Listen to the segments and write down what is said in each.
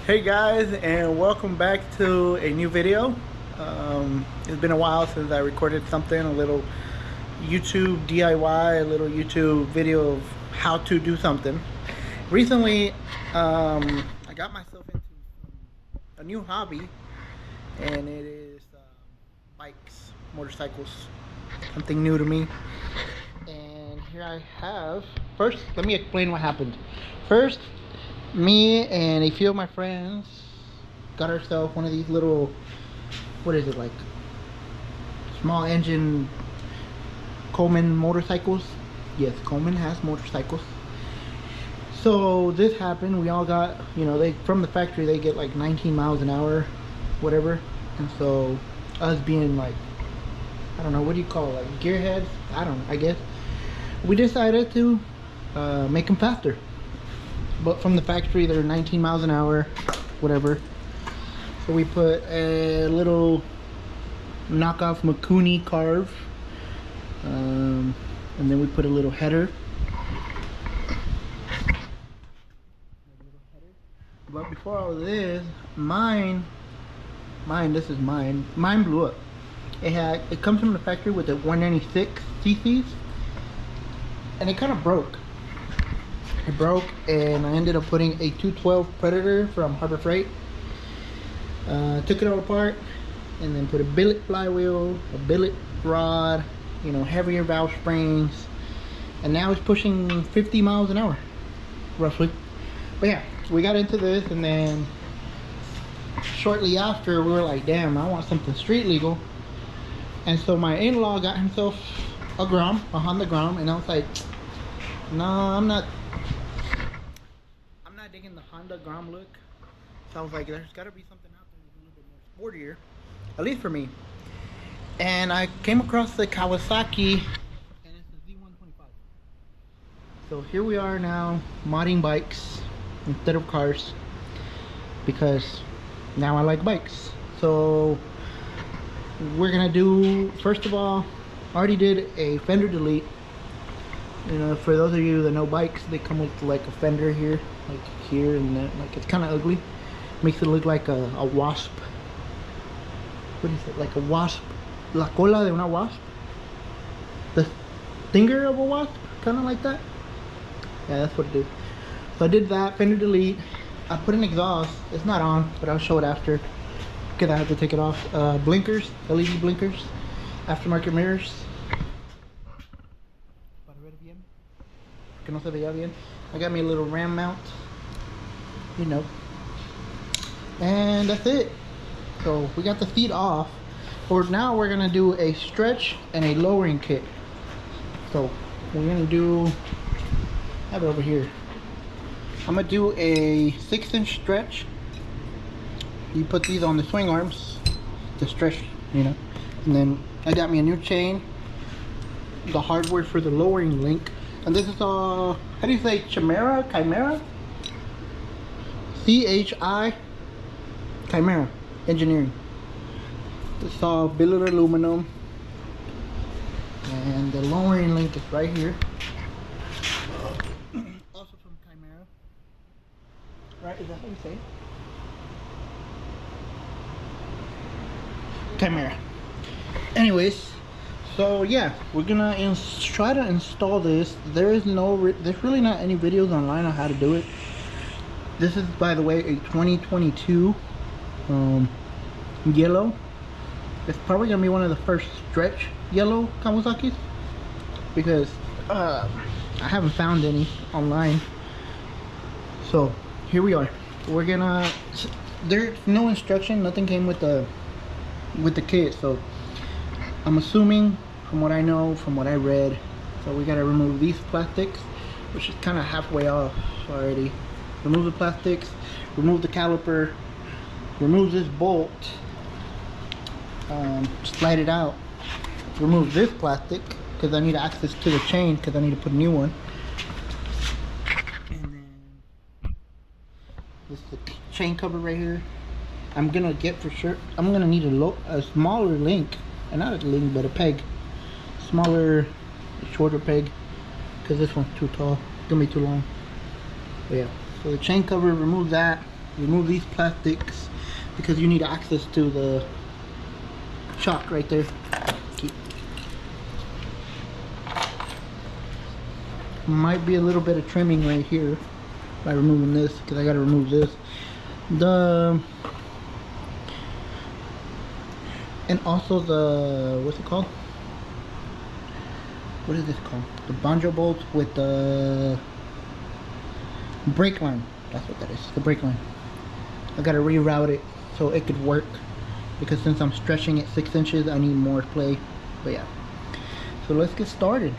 Hey guys, and welcome back to a new video. It's been a while since I recorded something, a little YouTube DIY, a little YouTube video of how to do something. Recently, I got myself into a new hobby, and it is bikes, motorcycles, something new to me. And here I have, first, let me explain what happened. First, me and a few of my friends got ourselves one of these little, what is it, like small engine Coleman motorcycles. Yes, Coleman has motorcycles. So this happened. We all got, they from the factory they get like 19 miles an hour, whatever. And so us being like, I don't know, what do you call it, like gearheads? I don't know, I guess. We decided to make them faster. But from the factory they're 19 miles an hour, whatever. So we put a little knockoff Mikuni carve, and then we put a little header. But before all this, mine blew up. It comes from the factory with the 196 cc's, and it kind of broke. It broke, and I ended up putting a 212 Predator from Harbor Freight. Took it all apart, and then put a billet flywheel, a billet rod, heavier valve springs, and now it's pushing 50 miles an hour, roughly. But yeah, we got into this, and then shortly after, we were like, damn, I want something street legal. And so my in-law got himself a Honda Grom, and I was like, no, I'm not digging the Honda Grom look. So I was like, there's got to be something out there that's a little bit more sportier, at least for me. And I came across the Kawasaki, and it's a Z125. So here we are now, modding bikes instead of cars, because now I like bikes. So we're gonna do, first of all, I already did a fender delete. For those of you that know bikes, they come with like a fender here, like here and that. Like, it's kind of ugly. Makes it look like a wasp. What is it? Like a wasp. La cola de una wasp. The stinger of a wasp, kind of like that. Yeah, that's what it is. So I did that, fender delete. I put an exhaust. It's not on, but I'll show it after, because I have to take it off. Blinkers, LED blinkers, aftermarket mirrors. Que no se veía bien. I got me a little ram mount, and that's it. So we got the feet off. Now we're gonna do a stretch and a lowering kit. So we're gonna do, I have it over here. I'm gonna do a 6-inch stretch. You put these on the swing arms to stretch, and then I got me a new chain, the hardware for the lowering link. And this is how do you say Chimera? C-H-I, Chimera Engineering. It's all billet aluminum, and the lowering link is right here. Also from Chimera. Right, is that how you say it? Chimera. Anyways, so yeah, we're gonna try to install this. There's really not any videos online on how to do it. This is, by the way, a 2022 yellow. It's probably gonna be one of the first stretch yellow Kawasaki's, because I haven't found any online. So here we are. We're gonna, there's no instruction, nothing came with the kit, so I'm assuming, from what I know, from what I read, so we gotta remove these plastics, which is kind of halfway off already. Remove the plastics, remove the caliper, remove this bolt, slide it out, remove this plastic, because I need access to the chain, because I need to put a new one. And then this is the chain cover right here. I'm gonna get, for sure, I'm gonna need a smaller link, and not a link, but a peg, smaller, shorter peg, because this one's too tall. It's gonna be too long. But yeah, so the chain cover, remove that, remove these plastics because you need access to the shock right there. Might be a little bit of trimming right here by removing this, because I got to remove this. And also the, what's it called? What is this called? The banjo bolts with the brake line. That's what that is, the brake line. I gotta reroute it so it could work, because since I'm stretching it 6 inches, I need more play. But yeah, so let's get started.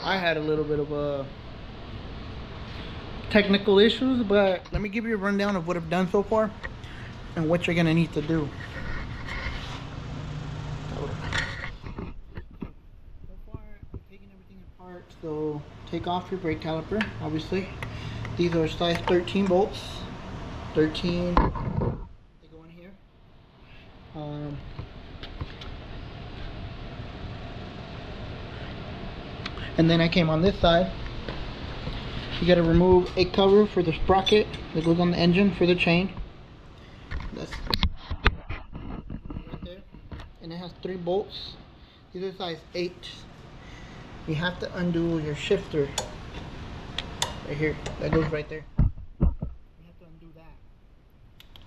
I had a little bit of technical issues, but let me give you a rundown of what I've done so far and what you're gonna need to do. So far, I'm taking everything apart. So take off your brake caliper, obviously. These are size 13 bolts. 13, they go in here. And then I came on this side. You gotta remove a cover for the sprocket that goes on the engine for the chain. That's right there. And it has 3 bolts. These are size 8. You have to undo your shifter right here. That goes right there. You have to undo that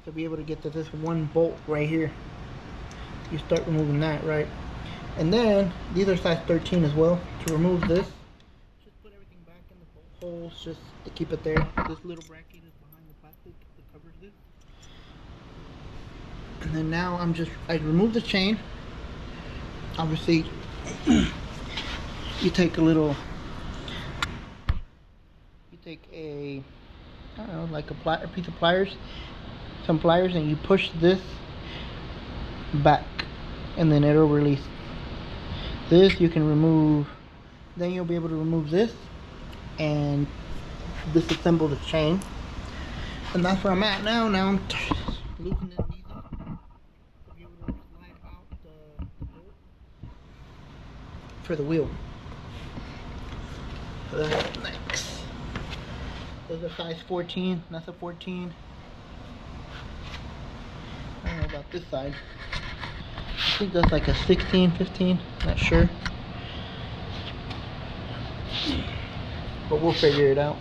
to be able to get to this one bolt right here. You start removing that, right? And then these are size 13 as well. To remove this, just put everything back in the bolt holes just to keep it there. This little bracket is behind the plastic that covers it. And then now I removed the chain. Obviously, you take a I don't know, like a piece of pliers, some pliers, and you push this back, and then it'll release. This you can remove. Then you'll be able to remove this and disassemble the chain. And that's where I'm at now. Now I'm loosening these up to be able to slide out the bolt for the wheel. So that's next. Those are size 14. That's a 14. I don't know about this side. I think that's like a 16, 15. Not sure. But we'll figure it out.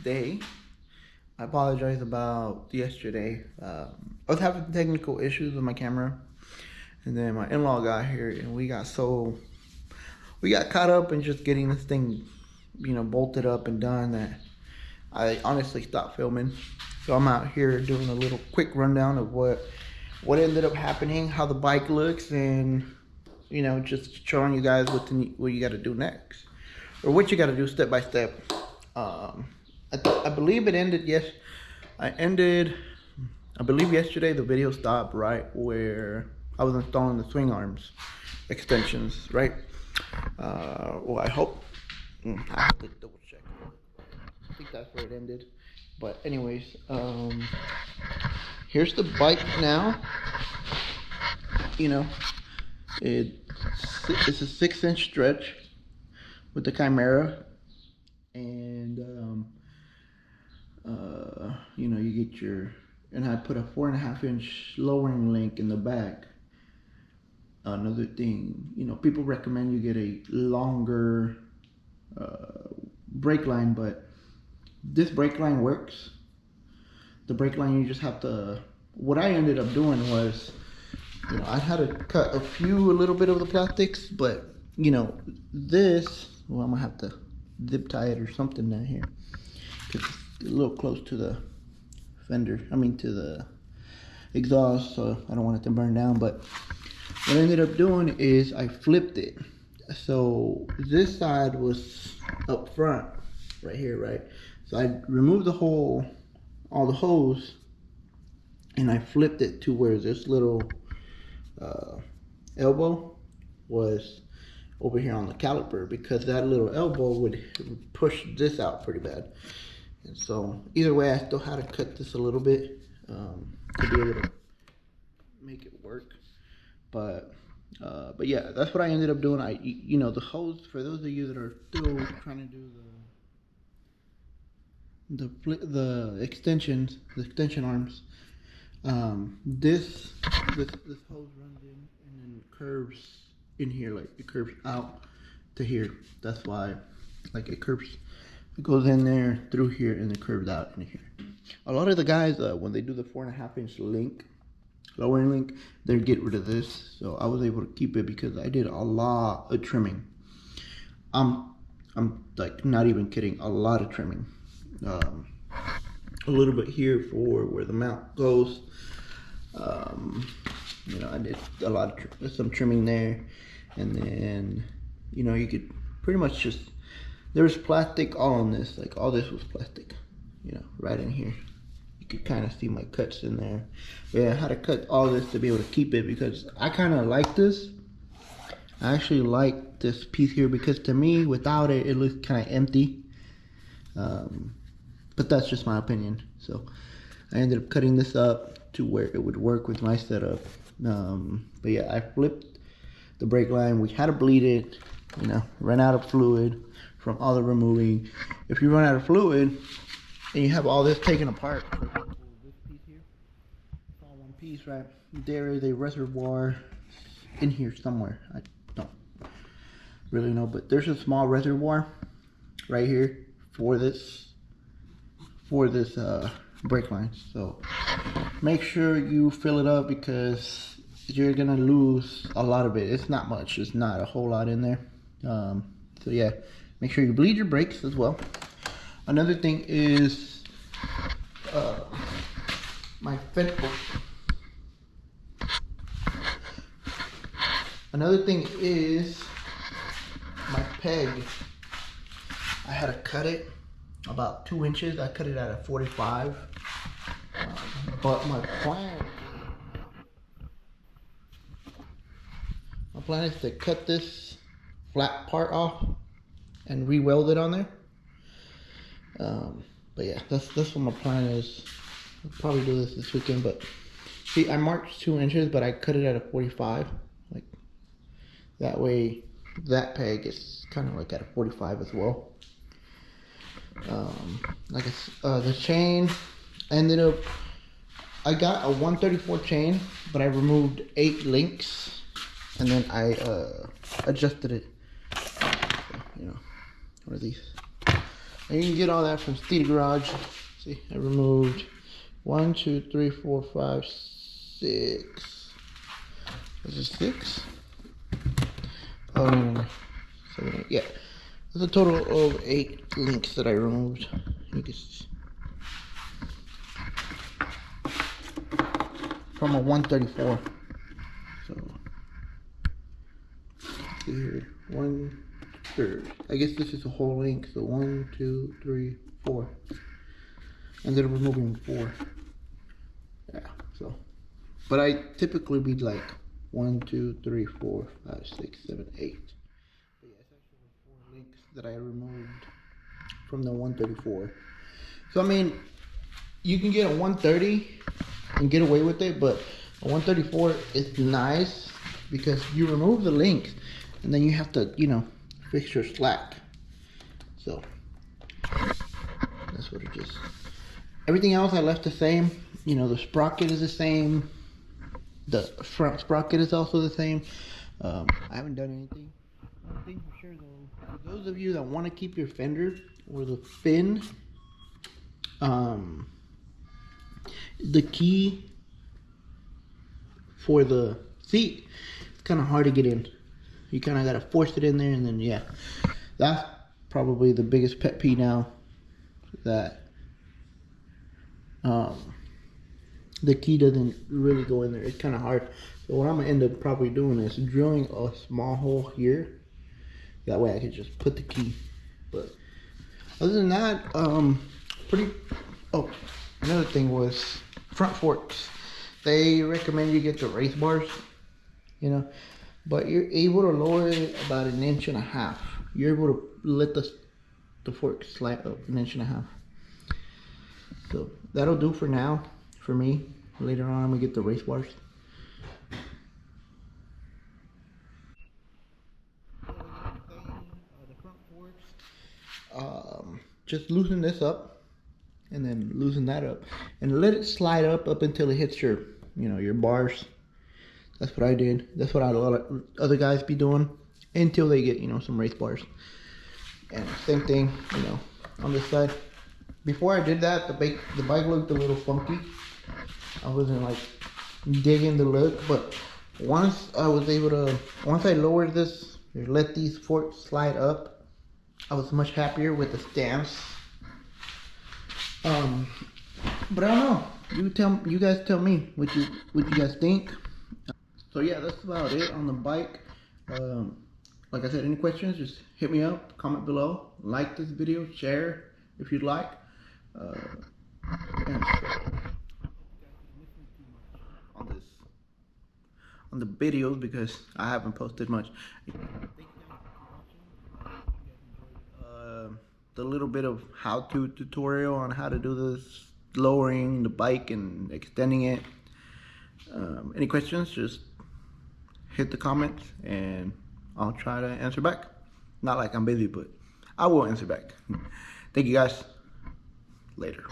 day. I apologize about yesterday. I was having technical issues with my camera, and then my in-law got here, and we got caught up in just getting this thing, bolted up and done, that I honestly stopped filming. So I'm out here doing a little quick rundown of what ended up happening, how the bike looks, and just showing you guys what you got to do next, or what you got to do step by step. I believe it ended. Yes, I believe yesterday the video stopped right where I was installing the swing arms extensions, right? Well, I hope. I have to double check. I think that's where it ended. But anyways, here's the bike now. It's a 6-inch stretch with the Chimera, and you get and I put a 4.5-inch lowering link in the back. Another thing, people recommend you get a longer brake line, but this brake line works. The brake line, you just have to, what I ended up doing was, I had to cut a little bit of the plastics, but this, well, I'm gonna have to zip tie it or something down here, because it's a little close to the fender, to the exhaust, so I don't want it to burn down. But what I ended up doing is I flipped it. So this side was up front, right here, right? So I removed all the hose, and I flipped it to where this little elbow was over here on the caliper, because that little elbow would push this out pretty bad. And so either way, I still had to cut this a little bit to be able to make it work. But yeah, that's what I ended up doing. The hose, for those of you that are still trying to do the extension arms, this hose runs in and then curves in here, like it curves out to here. That's why, like, it goes in there through here and then curves out in here. A lot of the guys, when they do the 4.5-inch lowering link, they get rid of this. So I was able to keep it because I did a lot of trimming. I'm like not even kidding, a lot of trimming. A little bit here for where the mount goes. I did a lot of some trimming there, and then you could pretty much just, there's plastic all on this, like all this was plastic, right in here. You could kind of see my cuts in there. But yeah, I had to cut all this to be able to keep it, because I kind of like this. I actually like this piece here, because to me, without it, it looks kind of empty. But that's just my opinion. So I ended up cutting this up to where it would work with my setup. But yeah, I flipped the brake line. We had to bleed it, ran out of fluid from all the removing. If you run out of fluid and you have all this taken apart, this piece here, it's all one piece, right? There is a reservoir in here somewhere. I don't really know, but there's a small reservoir right here for this brake line. So make sure you fill it up, because you're gonna lose a lot of it. It's not much, it's not a whole lot in there. So yeah, make sure you bleed your brakes as well. Another thing is my fender. Another thing is my peg. I had to cut it about 2 inches. I cut it at a 45. But my plan is to cut this flat part off and re-weld it on there. But yeah, that's what my plan is. I'll probably do this weekend. But see, I marked 2 inches, but I cut it at a 45. Like that way, that peg is kind of like at a 45 as well. The chain ended up, I got a 134 chain, but I removed 8 links, and then I adjusted it. What are these? And you can get all that from Steedy Garage. See, I removed 1, 2, 3, 4, 5, 6. Is it 6? Oh, no. 7, 8. Yeah. There's a total of 8 links that I removed. You can see. From a 134. So, here, 1/3. I guess this is a whole link. So 1, 2, 3, 4. And then removing 4. Yeah, so. But I typically be like 1, 2, 3, 4, 5, 6, 7, 8. But yeah, it's actually 4 links that I removed from the 134. So I mean, you can get a 130 and get away with it, but a 134 is nice because you remove the links and then you have to, you know, fix your slack. So that's what it is. Everything else I left the same. You know, the sprocket is the same. The front sprocket is also the same. I haven't done anything. One thing for sure though, for those of you that want to keep your fender or the fin, the key for the seat, it's kind of hard to get in. You kind of got to force it in there, and then yeah, that's probably the biggest pet peeve now, that the key doesn't really go in there. It's kind of hard. So what I'm gonna end up probably doing is drilling a small hole here. That way I can just put the key. But other than that, pretty. Oh, another thing was front forks. They recommend you get the race bars, you know, but you're able to lower it about 1.5 inches. You're able to let the fork slide up 1.5 inches. So that'll do for now, for me. Later on, I'm gonna get the race bars. The front forks. Just loosen this up, and then loosen that up, and let it slide up until it hits your, you know, your bars. That's what I did. That's what a lot of other guys be doing until they get, you know, some race bars. And same thing, you know, on this side. Before I did that, the bike looked a little funky. I wasn't like digging the look, but once I lowered this, let these forks slide up, I was much happier with the stance. But I don't know. You guys tell me what you guys think. So yeah, that's about it on the bike. Like I said, any questions, just hit me up, comment below, like this video, share if you'd like. And on the videos, because I haven't posted much. The little bit of how-to tutorial on how to do this, lowering the bike and extending it. Any questions, just hit the comments and I'll try to answer back. Not like I'm busy, but I will answer back. Thank you guys. Later.